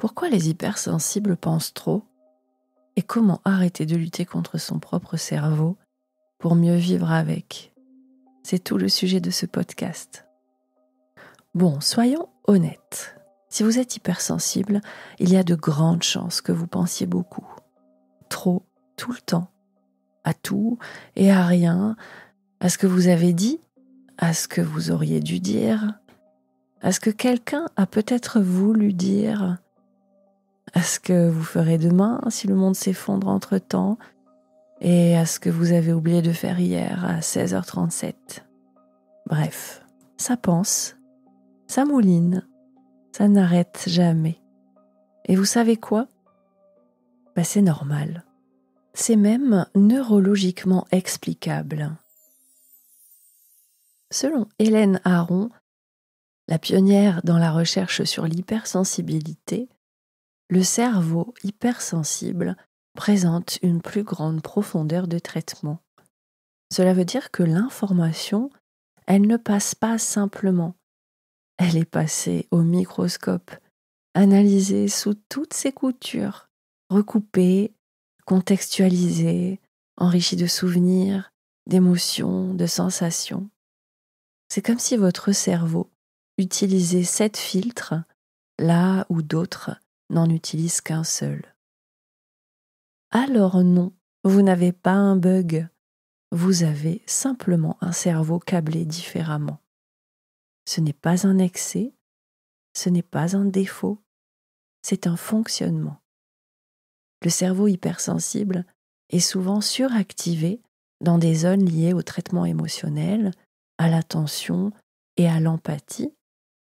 Pourquoi les hypersensibles pensent trop? Et comment arrêter de lutter contre son propre cerveau pour mieux vivre avec? C'est tout le sujet de ce podcast. Bon, soyons honnêtes. Si vous êtes hypersensible, il y a de grandes chances que vous pensiez beaucoup. Trop, tout le temps. À tout et à rien, à ce que vous avez dit, à ce que vous auriez dû dire, à ce que quelqu'un a peut-être voulu dire, à ce que vous ferez demain si le monde s'effondre entre-temps, et à ce que vous avez oublié de faire hier à 16h37. Bref, ça pense, ça mouline, ça n'arrête jamais. Et vous savez quoi? C'est normal. C'est même neurologiquement explicable. Selon Hélène Aron, la pionnière dans la recherche sur l'hypersensibilité, le cerveau hypersensible présente une plus grande profondeur de traitement. Cela veut dire que l'information, elle ne passe pas simplement. Elle est passée au microscope, analysée sous toutes ses coutures, recoupée, contextualisée, enrichie de souvenirs, d'émotions, de sensations. C'est comme si votre cerveau utilisait 7 filtres là où d'autres n'en utilisent qu'un seul. Alors non, vous n'avez pas un bug, vous avez simplement un cerveau câblé différemment. Ce n'est pas un excès, ce n'est pas un défaut, c'est un fonctionnement. Le cerveau hypersensible est souvent suractivé dans des zones liées au traitement émotionnel, à l'attention et à l'empathie,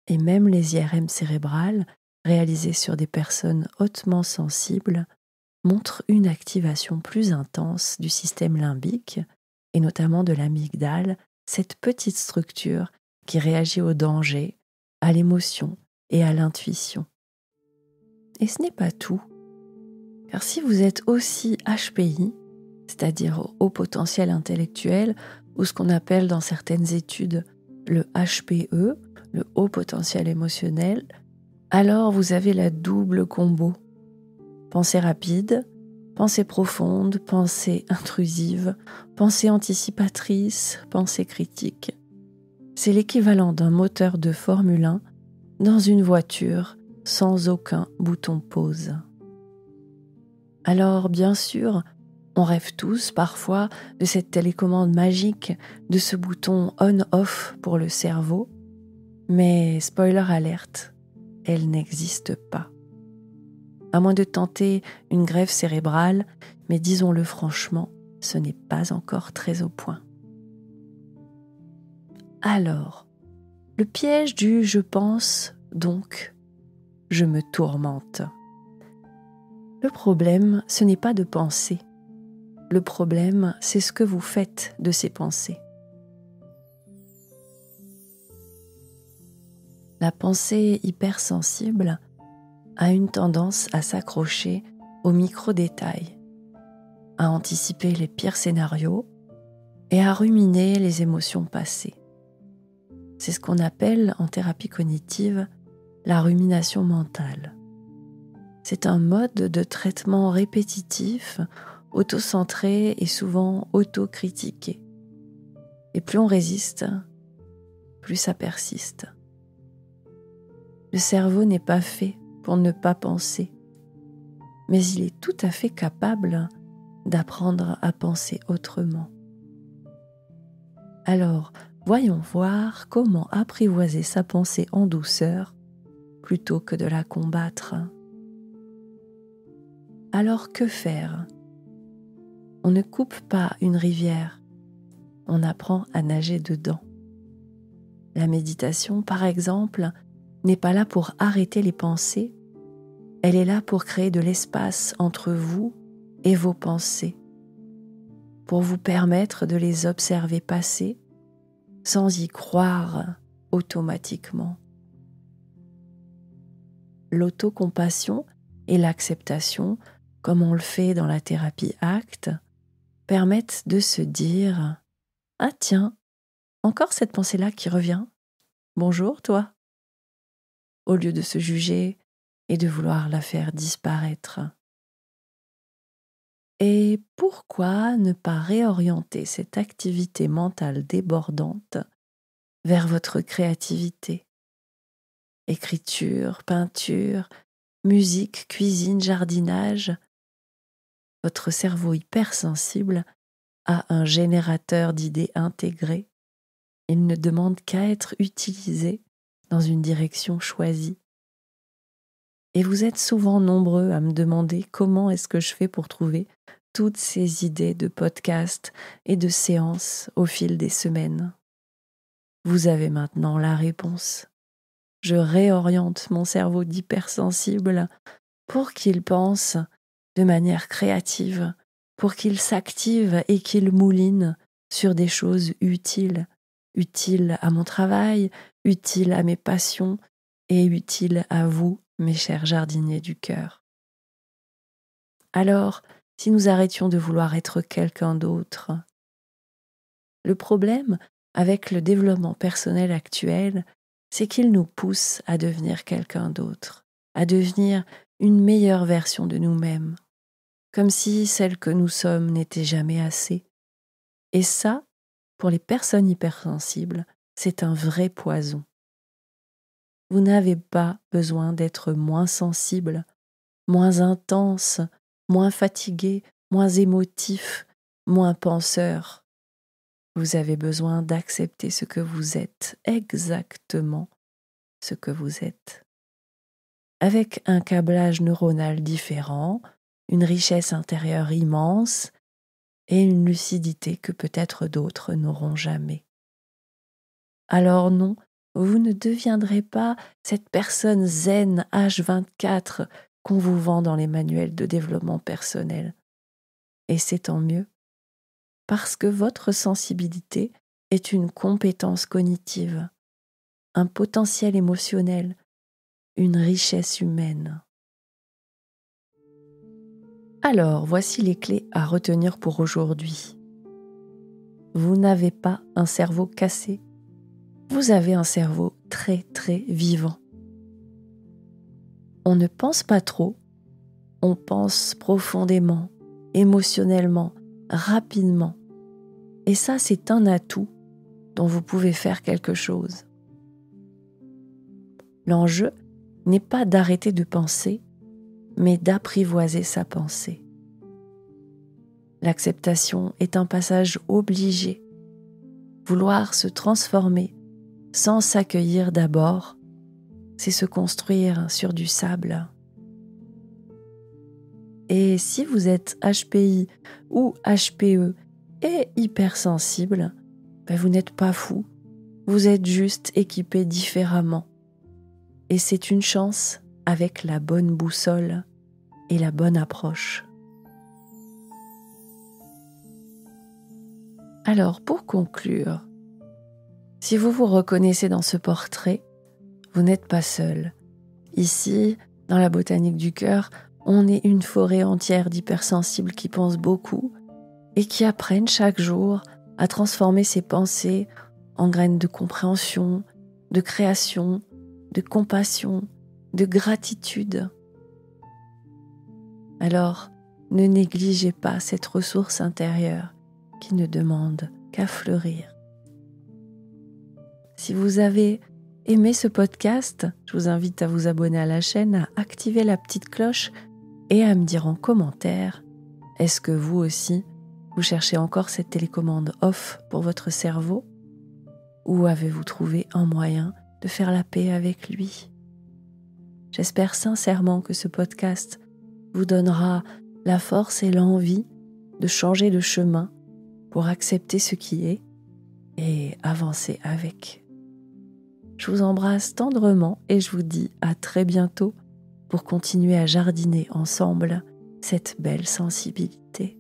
et même les IRM cérébrales, réalisées sur des personnes hautement sensibles, montrent une activation plus intense du système limbique, et notamment de l'amygdale, cette petite structure qui réagit au danger, à l'émotion et à l'intuition. Et ce n'est pas tout, car si vous êtes aussi HPI, c'est-à-dire haut potentiel intellectuel, ou ce qu'on appelle dans certaines études le HPE, le haut potentiel émotionnel, alors vous avez la double combo. Pensée rapide, pensée profonde, pensée intrusive, pensée anticipatrice, pensée critique. C'est l'équivalent d'un moteur de Formule 1 dans une voiture sans aucun bouton pause. Alors, bien sûr, on rêve tous parfois de cette télécommande magique, de ce bouton on-off pour le cerveau, mais spoiler alerte, elle n'existe pas. À moins de tenter une greffe cérébrale, mais disons-le franchement, ce n'est pas encore très au point. Alors, le piège du « je pense, donc je me tourmente ». Le problème, ce n'est pas de penser. Le problème, c'est ce que vous faites de ces pensées. La pensée hypersensible a une tendance à s'accrocher aux micro-détails, à anticiper les pires scénarios et à ruminer les émotions passées. C'est ce qu'on appelle en thérapie cognitive la rumination mentale. C'est un mode de traitement répétitif, auto-centré et souvent auto-critiqué. Et plus on résiste, plus ça persiste. Le cerveau n'est pas fait pour ne pas penser, mais il est tout à fait capable d'apprendre à penser autrement. Alors, voyons voir comment apprivoiser sa pensée en douceur plutôt que de la combattre. Alors que faire? On ne coupe pas une rivière, on apprend à nager dedans. La méditation, par exemple, n'est pas là pour arrêter les pensées, elle est là pour créer de l'espace entre vous et vos pensées, pour vous permettre de les observer passer sans y croire automatiquement. L'autocompassion et l'acceptation, comme on le fait dans la thérapie ACT, permettent de se dire « Ah tiens, encore cette pensée-là qui revient. Bonjour toi ». Au lieu de se juger et de vouloir la faire disparaître. Et pourquoi ne pas réorienter cette activité mentale débordante vers votre créativité? Écriture, peinture, musique, cuisine, jardinage. Votre cerveau hypersensible a un générateur d'idées intégré. Il ne demande qu'à être utilisé dans une direction choisie. Et vous êtes souvent nombreux à me demander comment est-ce que je fais pour trouver toutes ces idées de podcasts et de séances au fil des semaines. Vous avez maintenant la réponse. Je réoriente mon cerveau d'hypersensible pour qu'il pense de manière créative, pour qu'il s'active et qu'il mouline sur des choses utiles, utiles à mon travail, utiles à mes passions et utiles à vous, mes chers jardiniers du cœur. Alors, si nous arrêtions de vouloir être quelqu'un d'autre, le problème avec le développement personnel actuel, c'est qu'il nous pousse à devenir quelqu'un d'autre, à devenir une meilleure version de nous-mêmes, comme si celle que nous sommes n'était jamais assez. Et ça, pour les personnes hypersensibles, c'est un vrai poison. Vous n'avez pas besoin d'être moins sensible, moins intense, moins fatigué, moins émotif, moins penseur. Vous avez besoin d'accepter ce que vous êtes, exactement ce que vous êtes. Avec un câblage neuronal différent, une richesse intérieure immense et une lucidité que peut-être d'autres n'auront jamais. Alors non, vous ne deviendrez pas cette personne zen H24 qu'on vous vend dans les manuels de développement personnel. Et c'est tant mieux, parce que votre sensibilité est une compétence cognitive, un potentiel émotionnel, une richesse humaine. Alors, voici les clés à retenir pour aujourd'hui. Vous n'avez pas un cerveau cassé, vous avez un cerveau très très vivant. On ne pense pas trop, on pense profondément, émotionnellement, rapidement. Et ça, c'est un atout dont vous pouvez faire quelque chose. L'enjeu n'est pas d'arrêter de penser, mais d'apprivoiser sa pensée. L'acceptation est un passage obligé. Vouloir se transformer sans s'accueillir d'abord, c'est se construire sur du sable. Et si vous êtes HPI ou HPE et hypersensible, vous n'êtes pas fou, vous êtes juste équipé différemment. Et c'est une chance avec la bonne boussole et la bonne approche. Alors, pour conclure, si vous vous reconnaissez dans ce portrait, vous n'êtes pas seul. Ici, dans la botanique du cœur, on est une forêt entière d'hypersensibles qui pensent beaucoup et qui apprennent chaque jour à transformer ses pensées en graines de compréhension, de création, de compassion, de gratitude. Alors, ne négligez pas cette ressource intérieure qui ne demande qu'à fleurir. Si vous avez aimé ce podcast, je vous invite à vous abonner à la chaîne, à activer la petite cloche et à me dire en commentaire, est-ce que vous aussi, vous cherchez encore cette télécommande off pour votre cerveau? Ou avez-vous trouvé un moyen de faire la paix avec lui? J'espère sincèrement que ce podcast vous donnera la force et l'envie de changer de chemin pour accepter ce qui est et avancer avec. Je vous embrasse tendrement et je vous dis à très bientôt pour continuer à jardiner ensemble cette belle sensibilité.